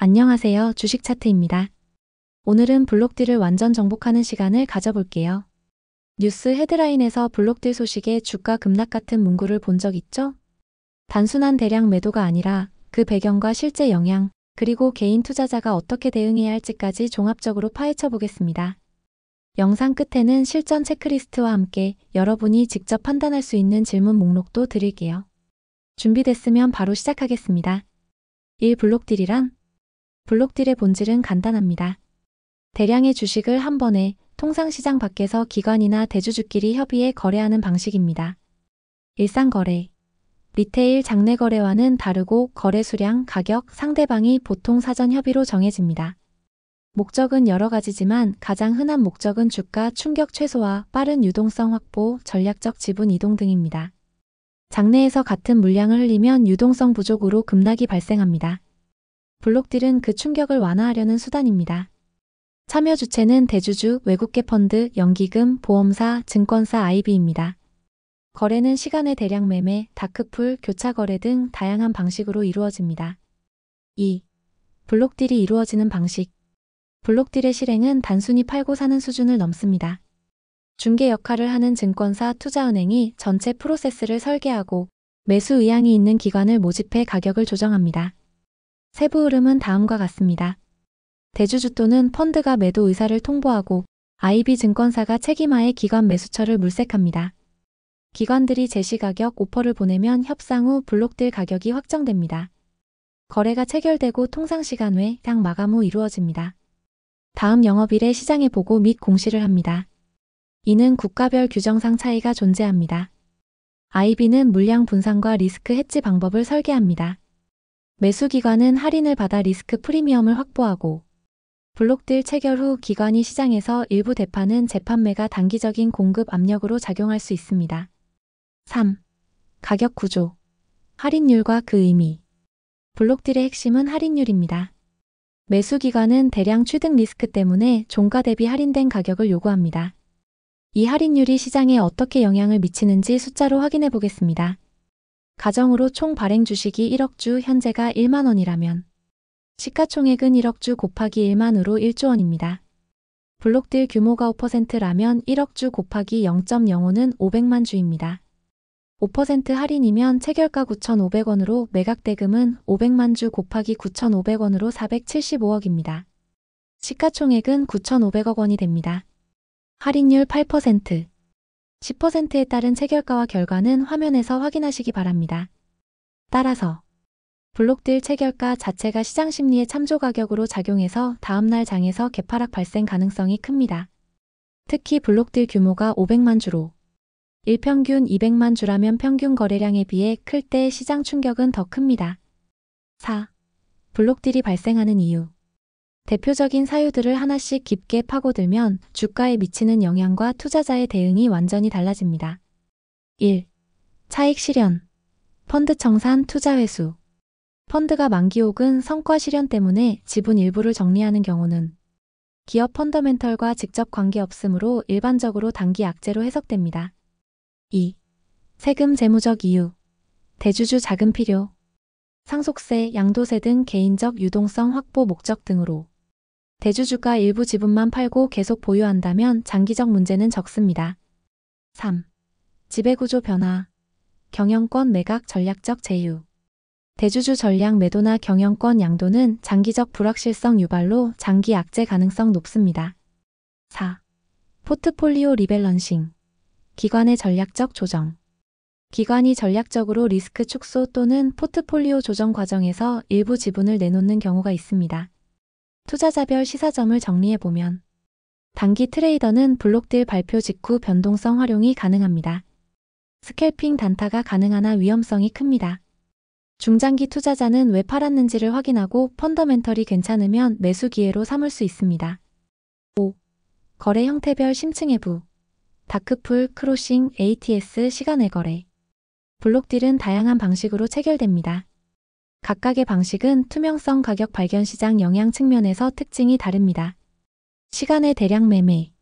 안녕하세요. 주식 차트입니다. 오늘은 블록딜을 완전 정복하는 시간을 가져볼게요. 뉴스 헤드라인에서 블록딜 소식에 주가 급락 같은 문구를 본 적 있죠? 단순한 대량 매도가 아니라 그 배경과 실제 영향, 그리고 개인 투자자가 어떻게 대응해야 할지까지 종합적으로 파헤쳐 보겠습니다. 영상 끝에는 실전 체크리스트와 함께 여러분이 직접 판단할 수 있는 질문 목록도 드릴게요. 준비됐으면 바로 시작하겠습니다. 1. 블록딜이란? 블록딜의 본질은 간단합니다. 대량의 주식을 한 번에 통상 시장 밖에서 기관이나 대주주끼리 협의해 거래하는 방식입니다. 일상 거래. 리테일 장내 거래와는 다르고 거래 수량, 가격, 상대방이 보통 사전 협의로 정해집니다. 목적은 여러 가지지만 가장 흔한 목적은 주가 충격 최소화, 빠른 유동성 확보, 전략적 지분 이동 등입니다. 장내에서 같은 물량을 흘리면 유동성 부족으로 급락이 발생합니다. 블록딜은 그 충격을 완화하려는 수단입니다. 참여 주체는 대주주, 외국계 펀드, 연기금, 보험사, 증권사 IB입니다. 거래는 시간의 대량 매매, 다크풀, 교차 거래 등 다양한 방식으로 이루어집니다. 2. 블록딜이 이루어지는 방식. 블록딜의 실행은 단순히 팔고 사는 수준을 넘습니다. 중개 역할을 하는 증권사, 투자은행이 전체 프로세스를 설계하고 매수 의향이 있는 기관을 모집해 가격을 조정합니다. 세부 흐름은 다음과 같습니다. 대주주 또는 펀드가 매도 의사를 통보하고 IB 증권사가 책임하에 기관 매수처를 물색합니다. 기관들이 제시가격 오퍼를 보내면 협상 후 블록딜 가격이 확정됩니다. 거래가 체결되고 통상시간 외 약 마감 후 이루어집니다. 다음 영업일에 시장에 보고 및 공시를 합니다. 이는 국가별 규정상 차이가 존재합니다. IB는 물량 분산과 리스크 해지 방법을 설계합니다. 매수기관은 할인을 받아 리스크 프리미엄을 확보하고 블록딜 체결 후 기관이 시장에서 일부 대파는 재판매가 단기적인 공급 압력으로 작용할 수 있습니다. 3. 가격 구조. 할인율과 그 의미. 블록딜의 핵심은 할인율입니다. 매수기관은 대량 취득 리스크 때문에 종가 대비 할인된 가격을 요구합니다. 이 할인율이 시장에 어떻게 영향을 미치는지 숫자로 확인해 보겠습니다. 가정으로 총 발행 주식이 1억 주, 현재가 1만 원이라면 시가총액은 1억 주 곱하기 1만으로 1조 원입니다. 블록딜 규모가 5%라면 1억 주 곱하기 0.05는 500만 주입니다. 5% 할인이면 체결가 9,500원으로 매각 대금은 500만 주 곱하기 9,500원으로 475억입니다. 시가총액은 9,500억 원이 됩니다. 할인율 8%. 10%에 따른 체결가와 결과는 화면에서 확인하시기 바랍니다. 따라서 블록딜 체결가 자체가 시장 심리의 참조 가격으로 작용해서 다음날 장에서 개파락 발생 가능성이 큽니다. 특히 블록딜 규모가 500만 주로 일평균 200만 주라면 평균 거래량에 비해 클 때 시장 충격은 더 큽니다. 4. 블록딜이 발생하는 이유. 대표적인 사유들을 하나씩 깊게 파고들면 주가에 미치는 영향과 투자자의 대응이 완전히 달라집니다. 1. 차익 실현. 펀드 청산, 투자 회수. 펀드가 만기 혹은 성과 실현 때문에 지분 일부를 정리하는 경우는 기업 펀더멘털과 직접 관계없으므로 일반적으로 단기 악재로 해석됩니다. 2. 세금 재무적 이유. 대주주 자금 필요. 상속세, 양도세 등 개인적 유동성 확보 목적 등으로 대주주가 일부 지분만 팔고 계속 보유한다면 장기적 문제는 적습니다. 3. 지배구조 변화. 경영권 매각 전략적 제휴. 대주주 전략 매도나 경영권 양도는 장기적 불확실성 유발로 장기 악재 가능성 높습니다. 4. 포트폴리오 리밸런싱. 기관의 전략적 조정. 기관이 전략적으로 리스크 축소 또는 포트폴리오 조정 과정에서 일부 지분을 내놓는 경우가 있습니다. 투자자별 시사점을 정리해보면 단기 트레이더는 블록딜 발표 직후 변동성 활용이 가능합니다. 스캘핑 단타가 가능하나 위험성이 큽니다. 중장기 투자자는 왜 팔았는지를 확인하고 펀더멘털이 괜찮으면 매수 기회로 삼을 수 있습니다. 5. 거래 형태별 심층 해부. 다크풀, 크로싱, ATS, 시간외 거래. 블록딜은 다양한 방식으로 체결됩니다. 각각의 방식은 투명성, 가격 발견, 시장 영향 측면에서 특징이 다릅니다. 시간의 대량 매매.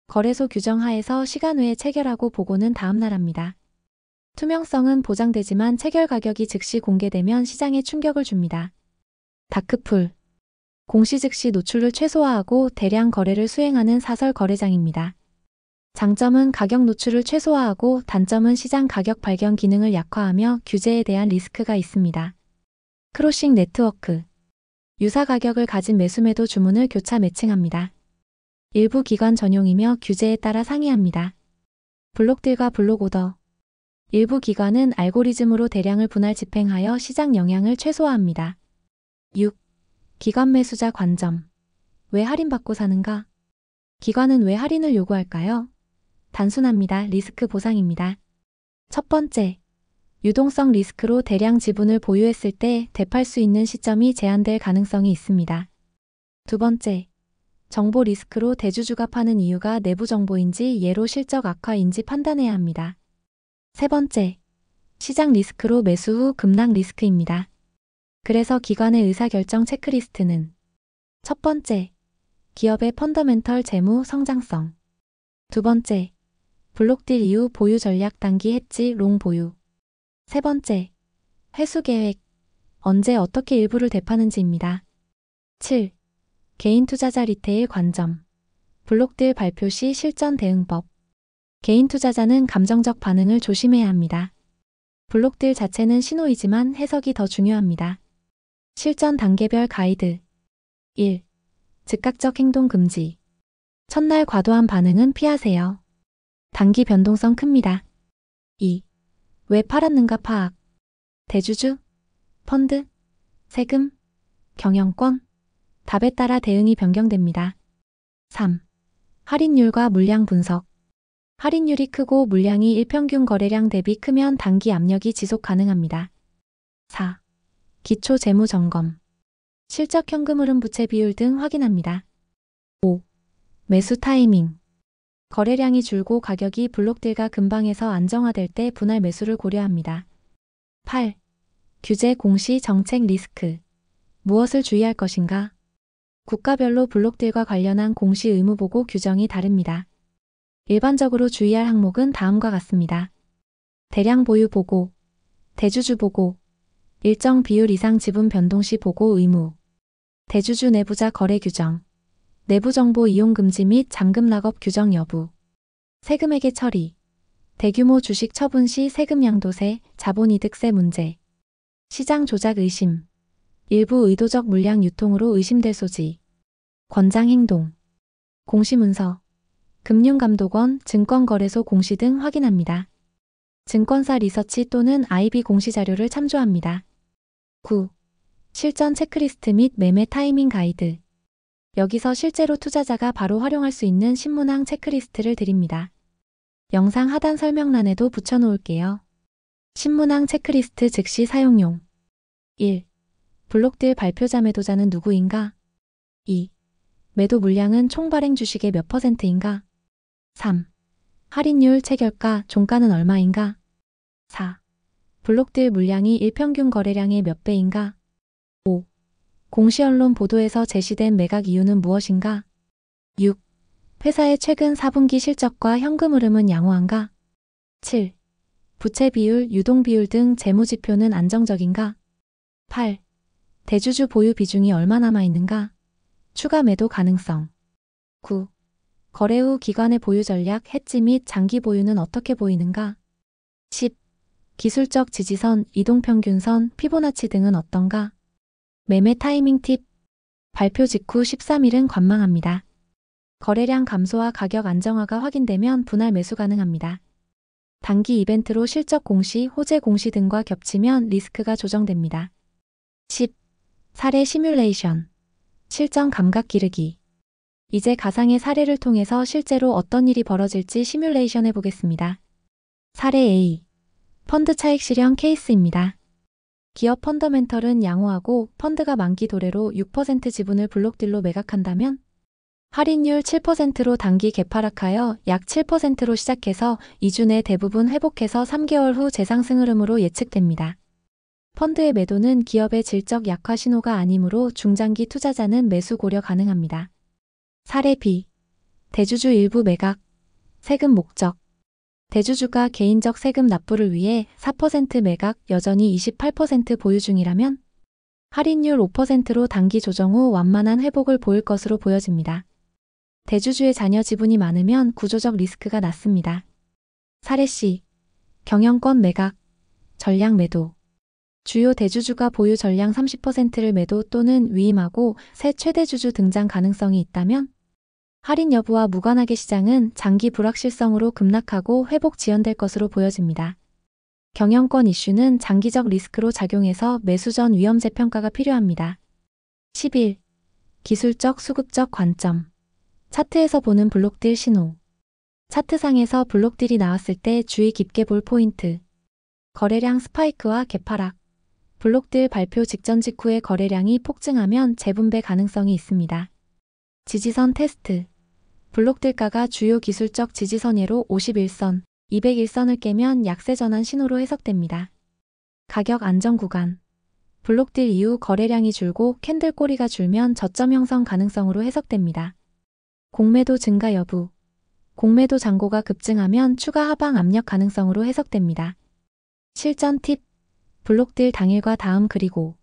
거래소 규정 하에서 시간 외에 체결하고 보고는 다음날 합니다. 투명성은 보장되지만 체결 가격이 즉시 공개되면 시장에 충격을 줍니다. 다크풀. 공시 즉시 노출을 최소화하고 대량 거래를 수행하는 사설 거래장입니다. 장점은 가격 노출을 최소화하고 단점은 시장 가격 발견 기능을 약화하며 규제에 대한 리스크가 있습니다. 크로싱 네트워크. 유사 가격을 가진 매수매도 주문을 교차 매칭합니다. 일부 기관 전용이며 규제에 따라 상이합니다. 블록딜과 블록오더. 일부 기관은 알고리즘으로 대량을 분할 집행하여 시장 영향을 최소화합니다. 6. 기관 매수자 관점. 왜 할인받고 사는가? 기관은 왜 할인을 요구할까요? 단순합니다. 리스크 보상입니다. 첫 번째, 유동성 리스크로 대량 지분을 보유했을 때 되팔 수 있는 시점이 제한될 가능성이 있습니다. 두 번째, 정보 리스크로 대주주가 파는 이유가 내부 정보인지 예로 실적 악화인지 판단해야 합니다. 세 번째, 시장 리스크로 매수 후 급락 리스크입니다. 그래서 기관의 의사결정 체크리스트는 첫 번째, 기업의 펀더멘털 재무 성장성. 두 번째, 블록딜 이후 보유 전략 단기 해지 롱 보유. 세 번째, 회수 계획. 언제 어떻게 일부를 되파는지입니다. 7. 개인 투자자 리테일 관점. 블록딜 발표 시 실전 대응법. 개인 투자자는 감정적 반응을 조심해야 합니다. 블록딜 자체는 신호이지만 해석이 더 중요합니다. 실전 단계별 가이드. 1. 즉각적 행동 금지. 첫날 과도한 반응은 피하세요. 단기 변동성 큽니다. 2. 왜 팔았는가 파악. 대주주, 펀드, 세금, 경영권. 답에 따라 대응이 변경됩니다. 3. 할인율과 물량 분석. 할인율이 크고 물량이 일평균 거래량 대비 크면 단기 압력이 지속 가능합니다. 4. 기초 재무 점검. 실적 현금 흐름 부채 비율 등 확인합니다. 5. 매수 타이밍. 거래량이 줄고 가격이 블록딜과 근방에서 안정화될 때 분할 매수를 고려합니다. 8. 규제 공시 정책 리스크. 무엇을 주의할 것인가? 국가별로 블록딜과 관련한 공시 의무 보고 규정이 다릅니다. 일반적으로 주의할 항목은 다음과 같습니다. 대량 보유 보고, 대주주 보고, 일정 비율 이상 지분 변동 시 보고 의무, 대주주 내부자 거래 규정, 내부 정보 이용 금지 및 잠금 락업 규정 여부, 세금액의 처리, 대규모 주식 처분 시 세금 양도세, 자본이득세 문제, 시장 조작 의심, 일부 의도적 물량 유통으로 의심될 소지, 권장 행동, 공시 문서, 금융감독원, 증권거래소 공시 등 확인합니다. 증권사 리서치 또는 IB 공시 자료를 참조합니다. 9. 실전 체크리스트 및 매매 타이밍 가이드. 여기서 실제로 투자자가 바로 활용할 수 있는 신문항 체크리스트를 드립니다. 영상 하단 설명란에도 붙여놓을게요. 신문항 체크리스트 즉시 사용용. 1. 블록딜 발표자 매도자는 누구인가? 2. 매도 물량은 총 발행 주식의 몇 %인가? 3. 할인율 체결가 종가는 얼마인가? 4. 블록딜 물량이 일평균 거래량의 몇 배인가? 5. 공시 언론 보도에서 제시된 매각 이유는 무엇인가? 6. 회사의 최근 4분기 실적과 현금 흐름은 양호한가? 7. 부채 비율, 유동 비율 등 재무 지표는 안정적인가? 8. 대주주 보유 비중이 얼마 남아있는가? 추가 매도 가능성. 9. 거래 후 기관의 보유 전략, 해지 및 장기 보유는 어떻게 보이는가? 10. 기술적 지지선, 이동평균선, 피보나치 등은 어떤가? 매매 타이밍 팁. 발표 직후 13일은 관망합니다. 거래량 감소와 가격 안정화가 확인되면 분할 매수 가능합니다. 단기 이벤트로 실적 공시, 호재 공시 등과 겹치면 리스크가 조정됩니다. 10. 사례 시뮬레이션. 실전 감각 기르기. 이제 가상의 사례를 통해서 실제로 어떤 일이 벌어질지 시뮬레이션 해보겠습니다. 사례 A. 펀드 차익 실현 케이스입니다. 기업 펀더멘털은 양호하고 펀드가 만기 도래로 6% 지분을 블록딜로 매각한다면 할인율 7%로 단기 개파락하여 약 7%로 시작해서 2주 내 대부분 회복해서 3개월 후 재상승 흐름으로 예측됩니다. 펀드의 매도는 기업의 질적 약화 신호가 아니므로 중장기 투자자는 매수 고려 가능합니다. 사례 B. 대주주 일부 매각. 세금 목적. 대주주가 개인적 세금 납부를 위해 4% 매각, 여전히 28% 보유 중이라면 할인율 5%로 단기 조정 후 완만한 회복을 보일 것으로 보여집니다. 대주주의 자녀 지분이 많으면 구조적 리스크가 낮습니다. 사례 C. 경영권 매각, 전량 매도. 주요 대주주가 보유 전량 30%를 매도 또는 위임하고 새 최대주주 등장 가능성이 있다면 할인 여부와 무관하게 시장은 장기 불확실성으로 급락하고 회복 지연될 것으로 보여집니다. 경영권 이슈는 장기적 리스크로 작용해서 매수 전 위험 재평가가 필요합니다. 11. 기술적 수급적 관점. 차트에서 보는 블록딜 신호. 차트상에서 블록딜이 나왔을 때 주의 깊게 볼 포인트. 거래량 스파이크와 개파락. 블록딜 발표 직전 직후에 거래량이 폭증하면 재분배 가능성이 있습니다. 지지선 테스트. 블록딜가가 주요 기술적 지지선예로 51선, 201선을 깨면 약세 전환 신호로 해석됩니다. 가격 안정 구간. 블록딜 이후 거래량이 줄고 캔들 꼬리가 줄면 저점 형성 가능성으로 해석됩니다. 공매도 증가 여부. 공매도 잔고가 급증하면 추가 하방 압력 가능성으로 해석됩니다. 실전 팁. 블록딜 당일과 다음 그리고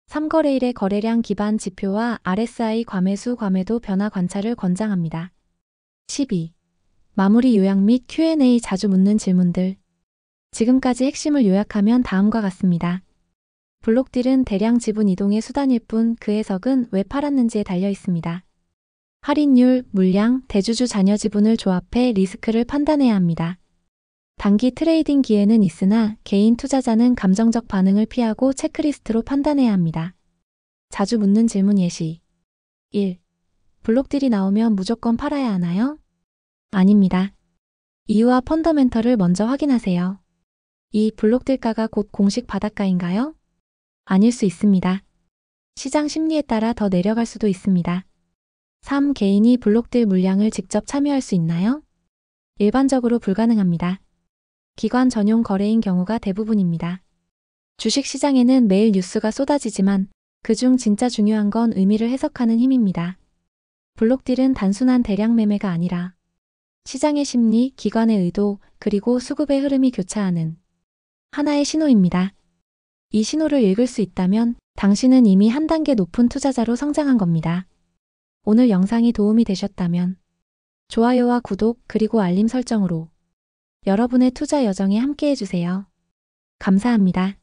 3거래일의 거래량 기반 지표와 RSI 과매수 과매도 변화 관찰을 권장합니다. 12. 마무리 요약 및 Q&A 자주 묻는 질문들. 지금까지 핵심을 요약하면 다음과 같습니다. 블록딜은 대량 지분 이동의 수단일 뿐 그 해석은 왜 팔았는지에 달려 있습니다. 할인율, 물량, 대주주 자녀 지분을 조합해 리스크를 판단해야 합니다. 단기 트레이딩 기회는 있으나 개인 투자자는 감정적 반응을 피하고 체크리스트로 판단해야 합니다. 자주 묻는 질문 예시. 1. 블록딜이 나오면 무조건 팔아야 하나요? 아닙니다. 이유와 펀더멘털을 먼저 확인하세요. 2. 블록딜가가 곧 공식 바닷가인가요? 아닐 수 있습니다. 시장 심리에 따라 더 내려갈 수도 있습니다. 3. 개인이 블록딜 물량을 직접 참여할 수 있나요? 일반적으로 불가능합니다. 기관 전용 거래인 경우가 대부분입니다. 주식시장에는 매일 뉴스가 쏟아지지만 그중 진짜 중요한 건 의미를 해석하는 힘입니다. 블록딜은 단순한 대량 매매가 아니라 시장의 심리, 기관의 의도, 그리고 수급의 흐름이 교차하는 하나의 신호입니다. 이 신호를 읽을 수 있다면 당신은 이미 한 단계 높은 투자자로 성장한 겁니다. 오늘 영상이 도움이 되셨다면 좋아요와 구독 그리고 알림 설정으로 여러분의 투자 여정에 함께 해주세요. 감사합니다.